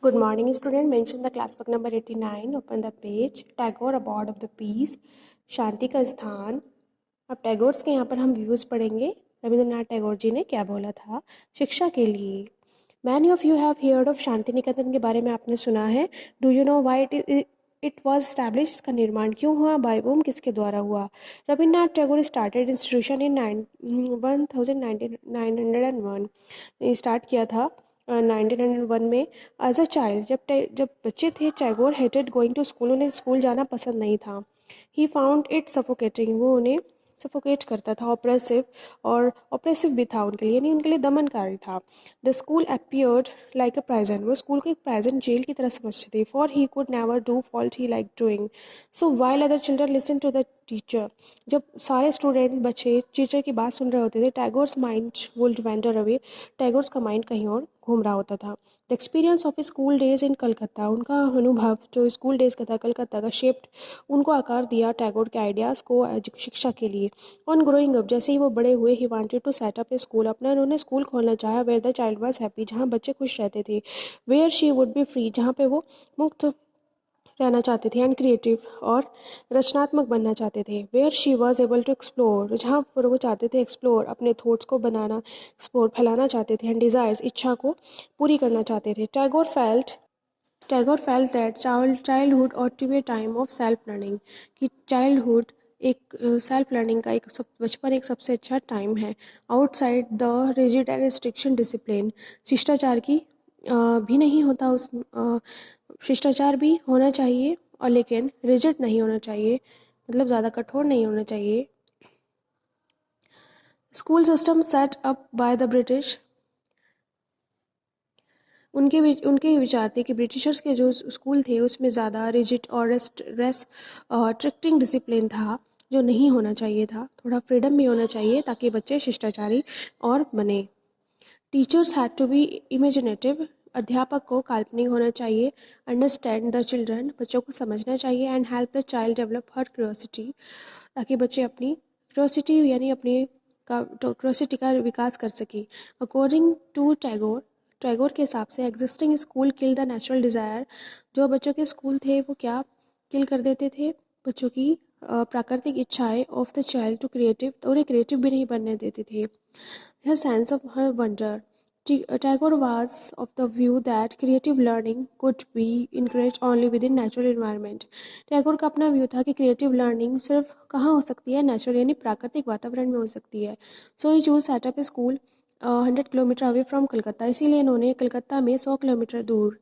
Good morning, student. Mention the class book number 89. Open the page. Tagore abode of the peace. शांति का स्थान. अब Tagore's के यहाँ पर हम व्यूज़ पढ़ेंगे. रविंद्रनाथ टैगोर जी ने क्या बोला था शिक्षा के लिए. Many of you have heard of Shantiniketan के बारे में आपने सुना है. Do you know why it was establish. इसका निर्माण क्यों हुआ. बाय whom किसके द्वारा हुआ. Rabindranath Tagore started institution in 1901. Start किया था 1901 में. एज अ चाइल्ड जब बच्चे थे Tagore hated going to school. उन्हें स्कूल जाना पसंद नहीं था. He found it suffocating. वो उन्हें सफोकेट करता था. ऑप्रेसिव और ऑप्रेसिव भी था उनके लिए, यानी उनके लिए दमनकारी था. The school appeared like a prison. वो स्कूल को एक प्राइजन जेल की तरह समझते थे. For he could never do fault he like doing. So while other children listen to the teacher. जब सारे स्टूडेंट बच्चे टीचर की बात सुन रहे होते थे Tagore's mind would vendor away. Tagore's का माइंड कहीं और घूम रहा होता था. The experience of school days in Calcutta. उनका अनुभव जो स्कूल डेज का था कलकत्ता का शेप्ड उनको आकार दिया टैगोर के आइडियाज़ को शिक्षा के लिए. ऑन ग्रोइंग अप जैसे ही वो बड़े हुए he wanted to set up a school. अपना उन्होंने स्कूल खोलना चाहा where the child was happy. जहाँ बच्चे खुश रहते थे. Where she would be free. जहाँ पे वो मुक्त रहना चाहते थे. एंड क्रिएटिव और रचनात्मक बनना चाहते थे. Where she was able to explore. जहाँ पर वो चाहते थे एक्सप्लोर अपने थॉट्स को बनाना एक्सप्लोर फैलाना चाहते थे. एंड डिज़ायर्स इच्छा को पूरी करना चाहते थे. Tagore felt that childhood ought to be a time of self learning. कि चाइल्डहुड एक सेल्फ लर्निंग का बचपन एक सबसे अच्छा टाइम है. Outside the rigid and restriction discipline. शिष्टाचार की भी नहीं होता उस शिष्टाचार भी होना चाहिए और लेकिन रिजिड नहीं होना चाहिए, मतलब ज़्यादा कठोर नहीं होना चाहिए. School system set up by the British. उनके विचार थे कि ब्रिटिशर्स के जो स्कूल थे उसमें ज़्यादा रिजिड और स्ट्रिक्टिंग डिसिप्लिन था जो नहीं होना चाहिए था. थोड़ा फ्रीडम भी होना चाहिए ताकि बच्चे शिष्टाचारी और बने. Teachers had to be imaginative. अध्यापक को काल्पनिक होना चाहिए. Understand the children. बच्चों को समझना चाहिए. And help the child develop her curiosity. ताकि बच्चे अपनी क्यूरोसिटी यानी अपनी क्यूरोसिटी का विकास कर सकें. अकॉर्डिंग टू टैगोर के हिसाब से existing school kill the natural desire. जो बच्चों के स्कूल थे वो क्या किल कर देते थे. बच्चों की प्राकृतिक इच्छाएं of the child to creative. तो उन्हें क्रिएटिव भी नहीं बनने देते थे. Her sense of her wonder. Tagore was of the view that creative learning could be encouraged only within natural environment. Tagore का अपना व्यू था कि क्रिएटिव लर्निंग सिर्फ कहाँ हो सकती है, नेचुरल यानी प्राकृतिक वातावरण में हो सकती है. So he choose set up a school 100 kilometre away from Calcutta. इसीलिए इन्होंने कलकत्ता में 100 किलोमीटर दूर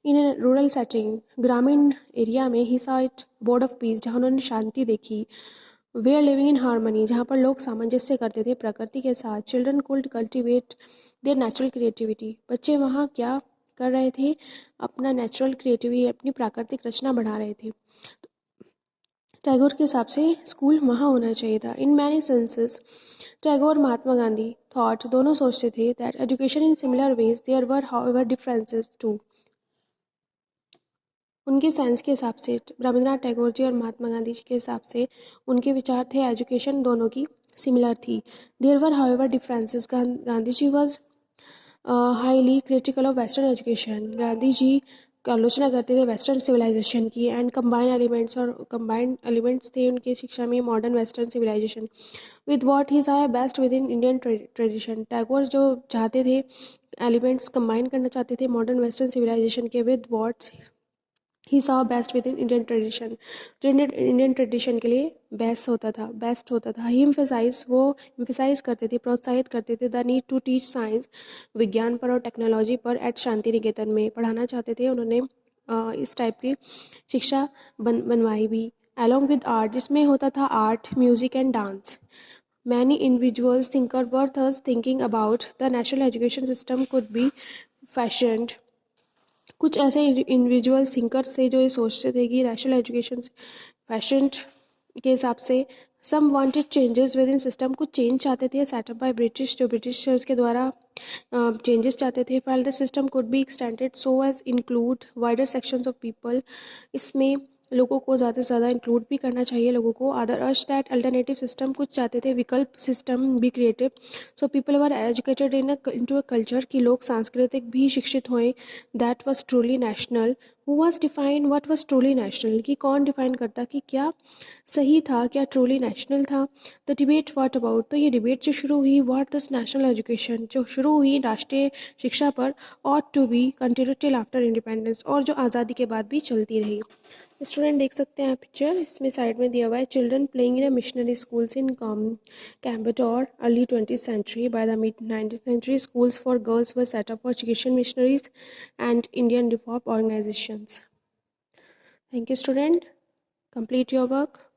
इन ए रूरल सेटिंग ग्रामीण एरिया में he saw it abode of peace. जहाँ उन्होंने शांति देखी. They are living in harmony. जहाँ पर लोग सामंजस्य करते थे प्रकृति के साथ. Children could cultivate their natural creativity. बच्चे वहाँ क्या कर रहे थे, अपना नेचुरल क्रिएटिविटी अपनी प्राकृतिक रचना बढ़ा रहे थे. टैगोर के हिसाब से स्कूल वहाँ होना चाहिए था. In many senses Tagore Mahatma Gandhi thought दोनों सोचते थे that education in similar ways there were however differences too. उनके साइंस के हिसाब से रविंद्रनाथ टैगोर जी और महात्मा गांधी जी के हिसाब से उनके विचार थे एजुकेशन दोनों की सिमिलर थी. There were however differences. Gandhi ji was highly critical of western education. Gandhi ji की आलोचना करते थे वेस्टर्न सिविलाइजेशन की. एंड कंबाइंड एलिमेंट्स थे उनके शिक्षा में modern western civilization with what he saw best within Indian tradition. Tagore जो चाहते थे एलिमेंट्स कंबाइन करना चाहते थे मॉडर्न वेस्टर्न सिविलाइजेशन के with what's he saw best within Indian tradition. जो इंडियन ट्रेडिशन के लिए बेस्ट होता था. ही वो एम्फेसाइज करते थे, प्रोत्साहित करते थे the need to teach science. विज्ञान पर और टेक्नोलॉजी पर एट शांति निकेतन में पढ़ाना चाहते थे. उन्होंने इस टाइप की शिक्षा बनवाई भी. अलॉन्ग विद आर्ट, जिसमें होता था art, music and dance. Many individuals thinker were there thinking about the national education system could be fashioned. कुछ ऐसे इंडिविजुअल थिंकर्स थे जो ये सोचते थे कि नेशनल एजुकेशन फैशन के हिसाब से some wanted changes within system. कुछ चेंज चाहते थे सेटअप बाय ब्रिटिश, जो ब्रिटिशर्स के द्वारा चेंजेस चाहते थे. While the system could be extended so as include wider sections of people. इसमें लोगों को ज़्यादा से ज़्यादा इंक्लूड भी करना चाहिए लोगों को. अदर अर्ज दैट अल्टरनेटिव सिस्टम, कुछ चाहते थे विकल्प सिस्टम भी creative. So people were educated into a culture कि लोग सांस्कृतिक भी शिक्षित हुए. That was truly national. Who was define what was truly national, कि कौन डिफाइन करता कि क्या सही था, क्या ट्रूली नेशनल था. द डिबेट व्हाट अबाउट, तो ये डिबेट जो शुरू हुई व्हाट दिस नेशनल एजुकेशन जो शुरू हुई राष्ट्रीय शिक्षा पर, ought to be continue till after independence, और जो आज़ादी के बाद भी चलती रही. स्टूडेंट देख सकते हैं पिक्चर, इसमें साइड में दिया हुआ है children playing in missionary schools in Coimbatore early 20th century. By the mid 19th century, schools for girls were set up for Christian missionaries and Indian reform organizations. Thank you, student. Complete your work.